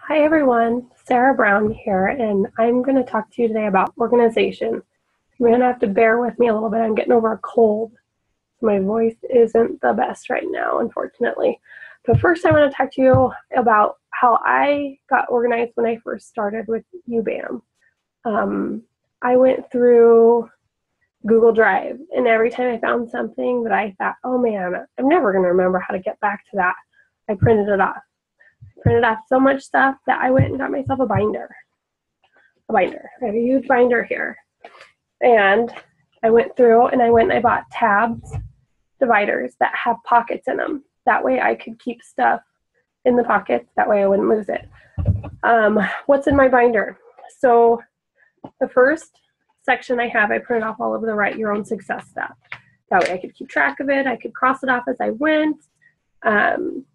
Hi everyone, Sarah Brown here, and I'm going to talk to you today about organization. You're going to have to bear with me a little bit. I'm getting over a cold. My voice isn't the best right now, unfortunately. But first, I want to talk to you about how I got organized when I first started with UBAM. I went through Google Drive, and every time I found something that I thought, oh man, I'm never going to remember how to get back to that, I printed it off. Printed off so much stuff that I went and got myself a binder. I have a huge binder here. And I went through and I bought tabs, dividers that have pockets in them. That way I could keep stuff in the pockets. That way I wouldn't lose it. What's in my binder? So the first section I printed off all of the Write Your Own Success stuff. That way I could keep track of it. I could cross it off as I went.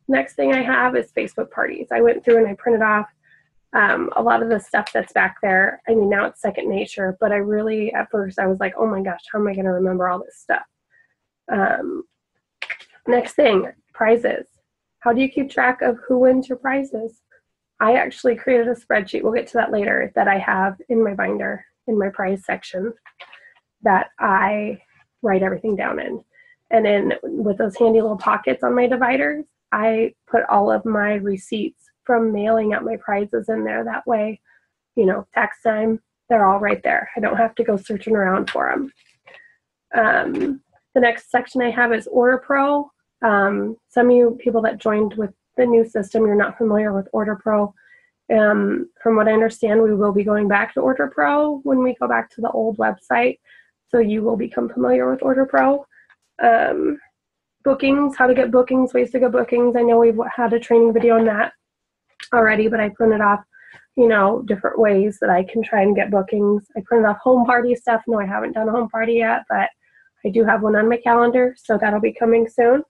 Next thing I have is Facebook parties. I went through and I printed off a lot of the stuff that's back there. I mean, now it's second nature, but at first I was like, oh my gosh, how am I going to remember all this stuff? Next thing, prizes. How do you keep track of who wins your prizes? I actually created a spreadsheet, we'll get to that later, that I have in my binder, in my prize section, that I write everything down in. And then with those handy little pockets on my dividers, I put all of my receipts from mailing out my prizes in there. That way, tax time, they're all right there. I don't have to go searching around for them. The next section I have is Order Pro. Some of you people that joined with the new system, you're not familiar with Order Pro. From what I understand, we will be going back to Order Pro when we go back to the old website. So you will become familiar with Order Pro. Bookings, how to get bookings, ways to get bookings. I know we've had a training video on that already, but I printed off, different ways that I can try and get bookings. I printed off home party stuff. No, I haven't done a home party yet, but I do have one on my calendar, so that'll be coming soon.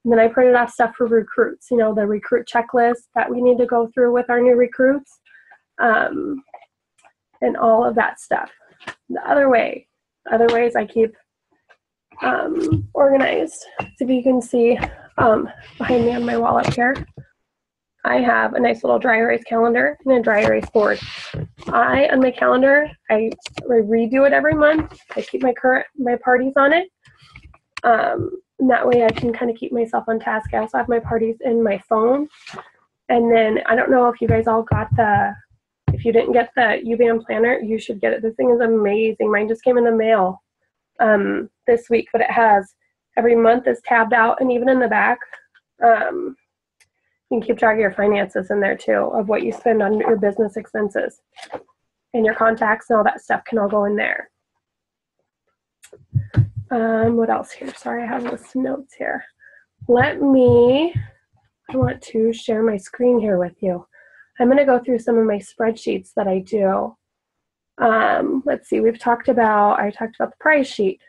And then I printed off stuff for recruits, the recruit checklist that we need to go through with our new recruits, and all of that stuff. The other ways I keep organized. So if you can see behind me on my wall up here, I have a nice little dry erase calendar and a dry erase board. On my calendar, I redo it every month. I keep my parties on it. And that way I can kind of keep myself on task. I also have my parties in my phone. And then I don't know if you guys all got if you didn't get the UBAM planner, you should get it. This thing is amazing. Mine just came in the mail this week, but it has every month is tabbed out, and even in the back, you can keep track of your finances in there too, of what you spend on your business expenses, and your contacts and all that stuff can all go in there. What else here? Sorry, I have a list of notes here. I want to share my screen here with you. I'm going to go through some of my spreadsheets that I do. Let's see, I talked about the price sheet.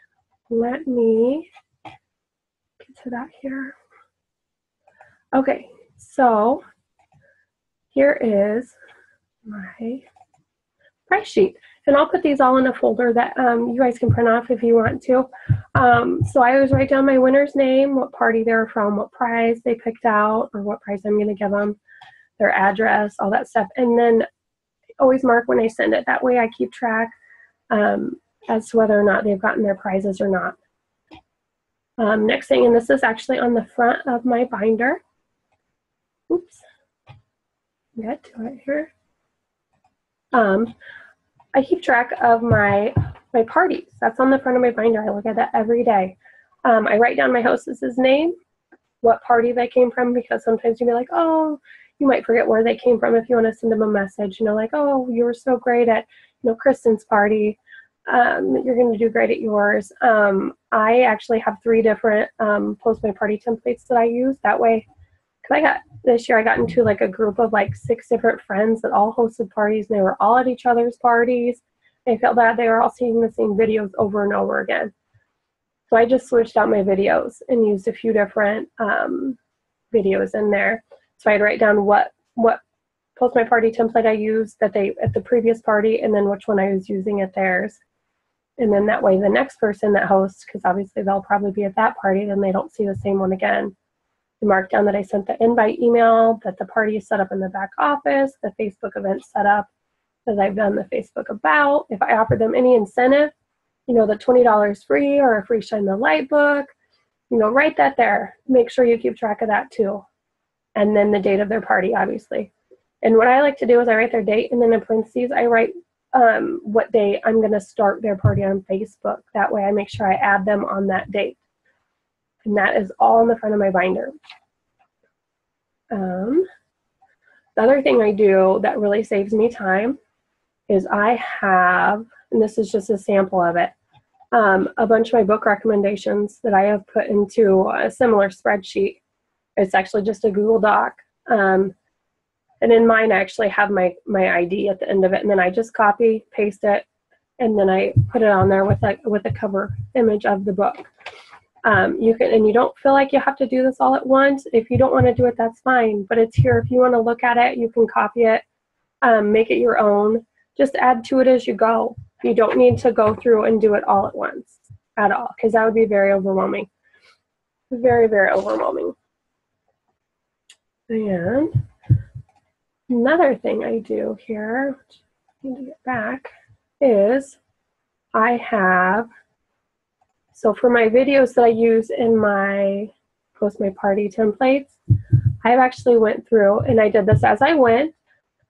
Let me get to that here. Okay, so here is my price sheet. And I'll put these all in a folder that you guys can print off if you want to. So I always write down my winner's name, what party they're from, what prize they picked out, or what prize I'm going to give them, their address, all that stuff. And then always mark when I send it. That way I keep track as to whether or not they've gotten their prizes or not. Next thing, and this is actually on the front of my binder. Oops. Get to it here. I keep track of my parties. That's on the front of my binder. I look at that every day. I write down my hostess's name, what party they came from, because sometimes you'll be like, oh, you might forget where they came from if you want to send them a message, like, oh, you were so great at, Kristen's party. You're going to do great at yours. I actually have 3 different Post My Party templates that I use. That way, because this year I got into like a group of like 6 different friends that all hosted parties, and they were all at each other's parties. I felt bad they were all seeing the same videos over and over again. So I just switched out my videos and used a few different videos in there. So I'd write down what Post My Party template I used at the previous party, and then which one I was using at theirs. And then that way the next person that hosts, because obviously they'll probably be at that party, then they don't see the same one again. mark down that I sent the invite email, that the party is set up in the back office, the Facebook event set up, that I've done the Facebook about. If I offer them any incentive, you know, the $20 free or a free Shine the Light book, you know, write that there. Make sure you keep track of that too. And then the date of their party, obviously. And what I like to do is I write their date, and then in parentheses, I write what day I'm going to start their party on Facebook. That way I make sure I add them on that date. And that is all in the front of my binder. The other thing I do that really saves me time is I have, and this is just a sample of it, a bunch of my book recommendations that I have put into a similar spreadsheet. It's actually just a Google Doc. And in mine, I actually have my ID at the end of it, and then I just copy, paste it, and then I put it on there with a cover image of the book. You can, and you don't feel like you have to do this all at once. If you don't want to do it, that's fine, but it's here. If you want to look at it, you can copy it, make it your own. Just add to it as you go. You don't need to go through and do it all at once at all, because that would be very overwhelming. Very, very overwhelming. And another thing I do here, which I need to get back, is I have, so for my videos that I use in my Post My Party templates, I've actually went through and I did this as I went.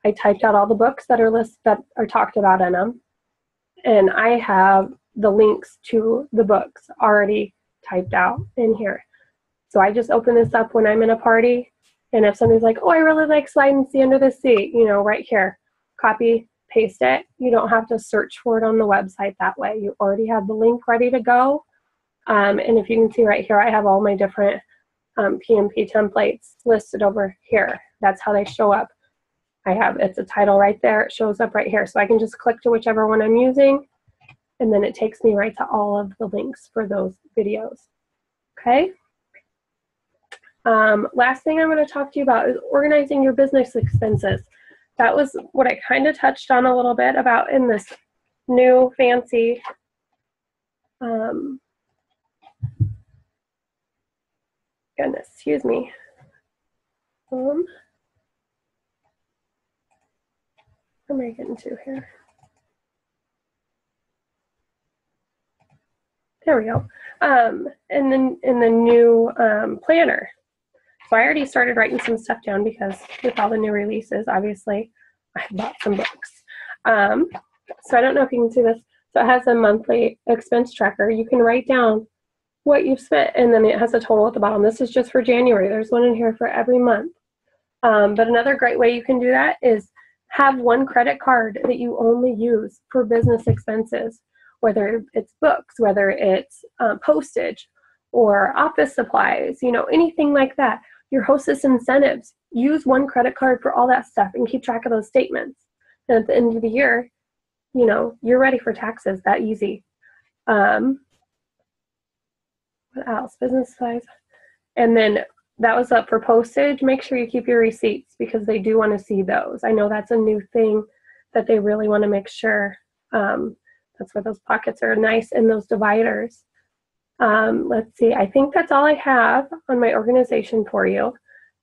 I typed out all the books that are talked about in them, and I have the links to the books already typed out in here. So I just open this up when I'm in a party, and if somebody's like, oh, I really like Slide and See Under the Sea, you know, right here, copy, paste it. You don't have to search for it on the website that way. You already have the link ready to go. And if you can see right here, I have all my different PMP templates listed over here. That's how they show up. It's a title right there. It shows up right here. So I can just click to whichever one I'm using, and then it takes me right to all of the links for those videos. Okay. Last thing I'm going to talk to you about is organizing your business expenses. That was what I kind of touched on a little bit about in this new fancy goodness, excuse me. Where am I getting to here? There we go. And then in the new planner. So I already started writing some stuff down because with all the new releases, obviously, I bought some books. So I don't know if you can see this. So it has a monthly expense tracker. You can write down what you've spent, and then it has a total at the bottom. This is just for January. There's one in here for every month. But another great way you can do that is have one credit card that you only use for business expenses, whether it's books, whether it's postage or office supplies, you know, anything like that. Your hostess incentives, use one credit card for all that stuff and keep track of those statements. And at the end of the year, you know, you're ready for taxes, that easy. What else? Business size. And then that was up for postage. Make sure you keep your receipts because they do want to see those. I know that's a new thing that they really want to make sure. That's why those pockets are nice and those dividers. Let's see, I think that's all I have on my organization for you.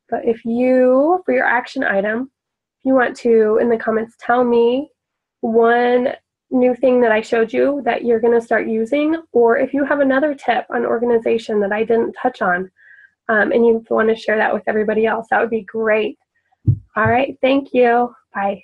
But if you, for your action item, if you want to, in the comments, tell me one new thing that I showed you that you're going to start using, or if you have another tip on organization that I didn't touch on, and you want to share that with everybody else, that would be great. All right, thank you. Bye.